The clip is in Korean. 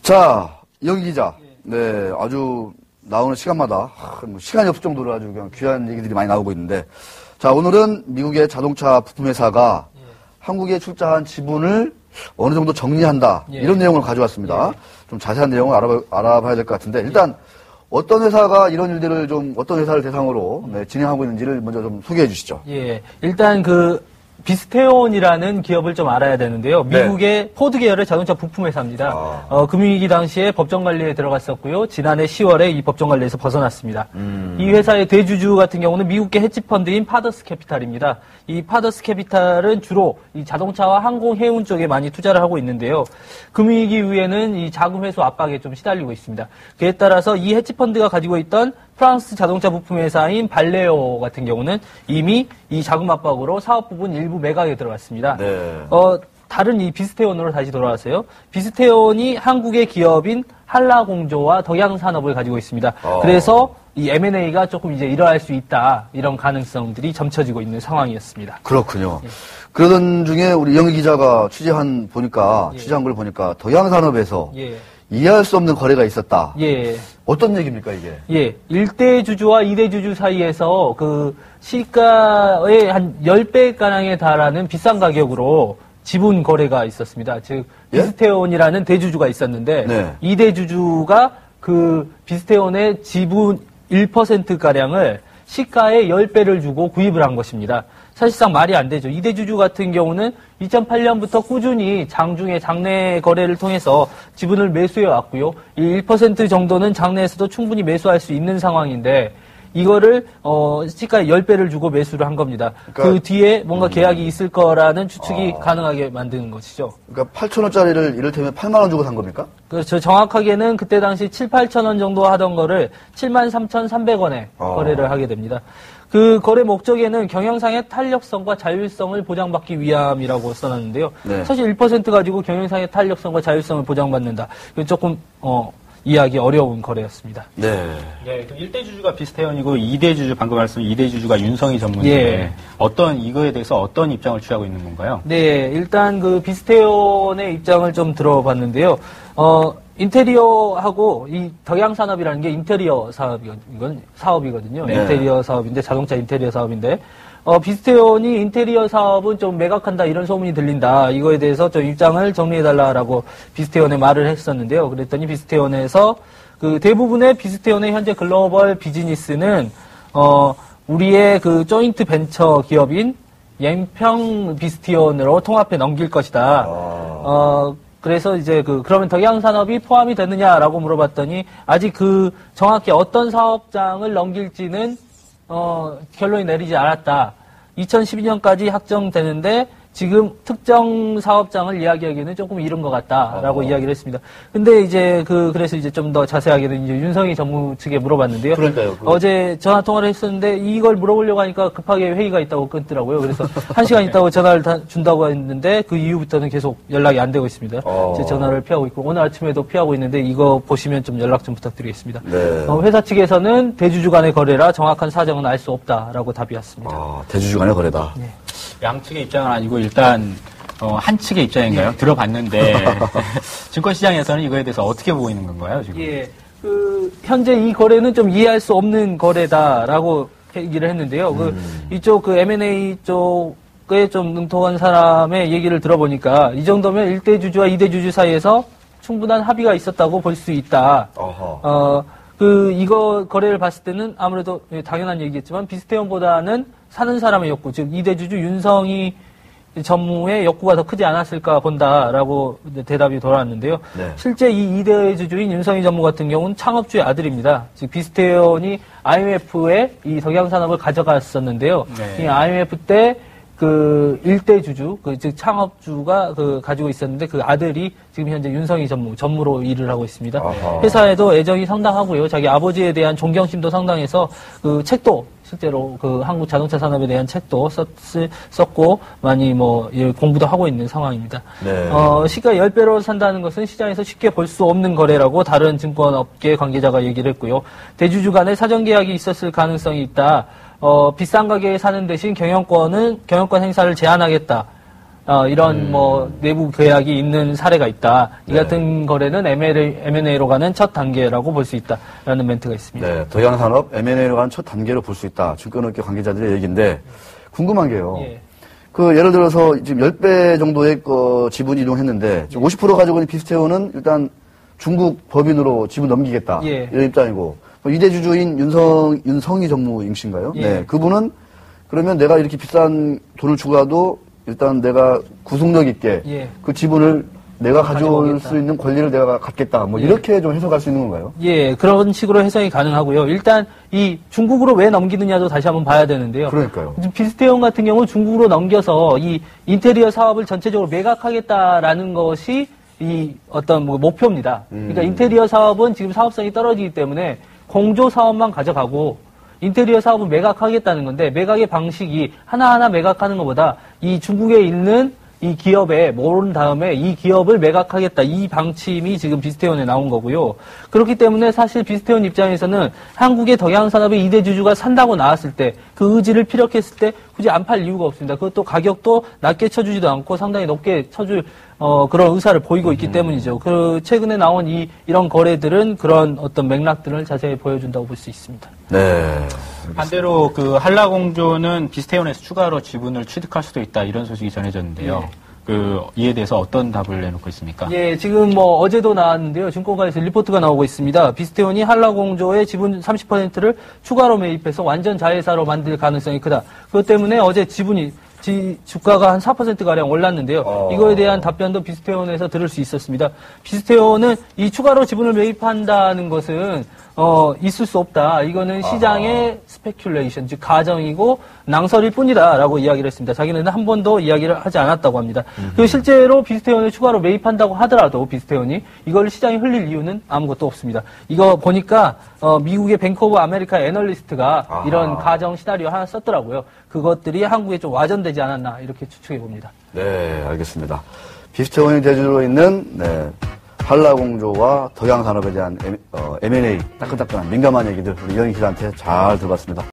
자, 이영기 기자. 네, 아주 나오는 시간마다 뭐 시간이 없을 정도로 아주 그냥 귀한 얘기들이 많이 나오고 있는데, 자, 오늘은 미국의 자동차 부품회사가 한국에 출자한 지분을 어느 정도 정리한다. 이런 내용을 가져왔습니다. 좀 자세한 내용을 알아봐야 될 것 같은데, 일단 어떤 회사가 이런 일들을 어떤 회사를 대상으로 진행하고 있는지를 먼저 좀 소개해 주시죠. 예. 일단 비스테온이라는 기업을 좀 알아야 되는데요. 미국의 포드 계열의 자동차 부품 회사입니다. 금융위기 당시에 법정 관리에 들어갔었고요. 지난해 10월에 이 법정 관리에서 벗어났습니다. 이 회사의 대주주 같은 경우는 미국계 헤지 펀드인 파더스 캐피탈입니다. 이 파더스 캐피탈은 주로 이 자동차와 항공 해운 쪽에 많이 투자를 하고 있는데요. 금융위기 이후에는 이 자금 회수 압박에 좀 시달리고 있습니다. 그에 따라서 이 헤지 펀드가 가지고 있던 프랑스 자동차 부품 회사인 발레오 같은 경우는 이미 이 자금 압박으로 사업 부분 일부 매각에 들어갔습니다. 네. 다른 이 비스테온으로 다시 돌아왔어요. 비스테온이 한국의 기업인 한라공조와 덕양산업을 가지고 있습니다. 그래서 이 M&A가 조금 이제 일어날 수 있다. 이런 가능성들이 점쳐지고 있는 상황이었습니다. 그렇군요. 그러던 중에 우리 이영기 기자가 취재한 걸 보니까 덕양산업에서 이해할 수 없는 거래가 있었다. 어떤 얘기입니까, 이게? 1대 주주와 2대 주주 사이에서 시가의 한 10배가량에 달하는 비싼 가격으로 지분 거래가 있었습니다. 즉, 비스테온이라는 대주주가 있었는데, 2대 주주가 비스테온의 지분 1%가량을 시가의 10배를 주고 구입을 한 것입니다. 사실상 말이 안 되죠. 2대 주주 같은 경우는 2008년부터 꾸준히 장중에 장내 거래를 통해서 지분을 매수해 왔고요. 이 1% 정도는 장내에서도 충분히 매수할 수 있는 상황인데 이거를 시가의 10배를 주고 매수를 한 겁니다. 그러니까, 그 뒤에 뭔가 계약이 있을 거라는 추측이 가능하게 만드는 것이죠. 그러니까 8,000원짜리를 이를테면 8만 원 주고 산 겁니까? 그렇죠. 정확하게는 그때 당시 7, 8천 원 정도 하던 거를 73,300원에 거래를 하게 됩니다. 그 거래 목적에는 경영상의 탄력성과 자율성을 보장받기 위함이라고 써놨는데요. 사실 1% 가지고 경영상의 탄력성과 자율성을 보장받는다. 조금 이해하기 어려운 거래였습니다. 네. 그럼 1대 주주가 비스테온이고 2대 주주, 방금 말씀하신 2대 주주가 윤성희 전문인데 이거에 대해서 어떤 입장을 취하고 있는 건가요? 네, 일단 비스테온의 입장을 좀 들어봤는데요. 인테리어하고 이 덕양산업이라는 게 인테리어 사업이거든요. 인테리어 사업인데, 자동차 인테리어 사업인데, 비스테온이 인테리어 사업은 좀 매각한다 이런 소문이 들린다. 이거에 대해서 좀 입장을 정리해달라라고 비스테온에 말을 했었는데요. 그랬더니 비스테온에서 대부분의 비스테온의 현재 글로벌 비즈니스는 우리의 조인트 벤처 기업인 옌평 비스티온으로 통합해 넘길 것이다. 그래서 이제 그러면 덕양산업이 포함이 되느냐라고 물어봤더니 아직 정확히 어떤 사업장을 넘길지는 결론이 내리지 않았다. 2012년까지 확정되는데 지금 특정 사업장을 이야기하기에는 조금 이른 것 같다라고 이야기를 했습니다. 근데 이제 그래서 이제 좀 더 자세하게는 이제 윤성희 전무 측에 물어봤는데요. 그러니까요. 어제 전화 통화를 했었는데 이걸 물어보려고 하니까 급하게 회의가 있다고 끊더라고요. 그래서 1시간 있다고 전화를 준다고 했는데 그 이후부터는 계속 연락이 안 되고 있습니다. 제 전화를 피하고 있고 오늘 아침에도 피하고 있는데 이거 보시면 좀 연락 좀 부탁드리겠습니다. 회사 측에서는 대주주 간의 거래라 정확한 사정은 알 수 없다라고 답이 왔습니다. 대주주 간의 거래다. 양측의 입장은 아니고 일단 한 측의 입장인가요? 들어봤는데 증권시장에서는 이거에 대해서 어떻게 보고 있는 건가요, 지금? 현재 이 거래는 좀 이해할 수 없는 거래다라고 얘기를 했는데요. 이쪽 M&A 쪽에 좀 능통한 사람의 얘기를 들어보니까 이 정도면 1대 주주와 2대 주주 사이에서 충분한 합의가 있었다고 볼 수 있다. 이거 거래를 봤을 때는 아무래도 당연한 얘기겠지만 비스테온보다는 사는 사람의 욕구, 즉 2대 주주 윤성희 전무의 욕구가 더 크지 않았을까 본다라고 대답이 돌아왔는데요. 실제 이 2대 주주인 윤성희 전무 같은 경우는 창업주의 아들입니다. 즉 비스테온이 IMF에 이 덕양산업을 가져갔었는데요. 이 IMF 때 1대 주주, 즉 창업주가 가지고 있었는데 그 아들이 지금 현재 윤성희 전무로 일을 하고 있습니다. 회사에도 애정이 상당하고요. 자기 아버지에 대한 존경심도 상당해서 책도 실제로 한국 자동차 산업에 대한 책도 썼고 많이 공부도 하고 있는 상황입니다. 시가 10배로 산다는 것은 시장에서 쉽게 볼 수 없는 거래라고 다른 증권업계 관계자가 얘기를 했고요. 대주주 간에 사전 계약이 있었을 가능성이 있다. 비싼 가격에 사는 대신 경영권 행사를 제한하겠다. 이런 뭐 내부 계약이 있는 사례가 있다. 이 같은 거래는 M&A로 가는 첫 단계라고 볼 수 있다라는 멘트가 있습니다. 네, 더양산업 M&A로 가는 첫 단계로 볼 수 있다. 증권업계 관계자들의 얘기인데 궁금한 게요. 예를 들어서 지금 10배 정도의 지분 이동했는데 50% 가지고 있는 비스테온은 일단 중국 법인으로 지분 넘기겠다. 이런 입장이고 이대주주인 윤성희 전무임씨인가요? 네, 그분은 그러면 내가 이렇게 비싼 돈을 주고라도 일단 내가 구속력 있게 그 지분을 내가 가져올 수 있는 권리를 내가 갖겠다. 뭐 이렇게 좀 해석할 수 있는 건가요? 예, 그런 식으로 해석이 가능하고요. 일단 이 중국으로 왜 넘기느냐도 다시 한번 봐야 되는데요. 그러니까요. 비스테온 같은 경우는 중국으로 넘겨서 이 인테리어 사업을 전체적으로 매각하겠다라는 것이 이 어떤 뭐 목표입니다. 그러니까 인테리어 사업은 지금 사업성이 떨어지기 때문에 공조 사업만 가져가고 인테리어 사업은 매각하겠다는 건데 매각의 방식이 하나하나 매각하는 것보다 이 중국에 있는 이 기업에 모른 다음에 이 기업을 매각하겠다. 이 방침이 지금 비스테온에 나온 거고요. 그렇기 때문에 사실 비스테온 입장에서는 한국의 덕양산업의 2대 주주가 산다고 나왔을 때 그 의지를 피력했을 때 굳이 안 팔 이유가 없습니다. 그것도 가격도 낮게 쳐주지도 않고 상당히 높게 쳐줄 그런 의사를 보이고 있기 때문이죠. 최근에 나온 이런 거래들은 그런 어떤 맥락들을 자세히 보여준다고 볼 수 있습니다. 네. 반대로 그 한라공조는 비스테온에서 추가로 지분을 취득할 수도 있다 이런 소식이 전해졌는데요. 이에 대해서 어떤 답을 내놓고 있습니까? 예, 지금 뭐 어제도 나왔는데요. 증권가에서 리포트가 나오고 있습니다. 비스테온이 한라공조의 지분 30%를 추가로 매입해서 완전 자회사로 만들 가능성이 크다. 그것 때문에 어제 주가가 한 4%가량 올랐는데요. 이거에 대한 답변도 비스테온에서 들을 수 있었습니다. 비스테온은 이 추가로 지분을 매입한다는 것은 있을 수 없다. 이거는 시장의 스페큘레이션, 즉 가정이고 낭설일 뿐이다라고 이야기를 했습니다. 자기는 한 번도 이야기를 하지 않았다고 합니다. 그리고 실제로 비스테온을 추가로 매입한다고 하더라도 비스테온이 이걸 시장에 흘릴 이유는 아무것도 없습니다. 이거 보니까 미국의 뱅크 오브 아메리카 애널리스트가 이런 가정 시나리오 하나 썼더라고요. 그것들이 한국에 좀 와전되지 않았나 이렇게 추측해 봅니다. 네, 알겠습니다. 비스테온이 대주로 있는 한라공조와 덕양산업에 대한 M&A 따끈따끈한 민감한 얘기들 우리 이영희 기자한테 잘 들어봤습니다.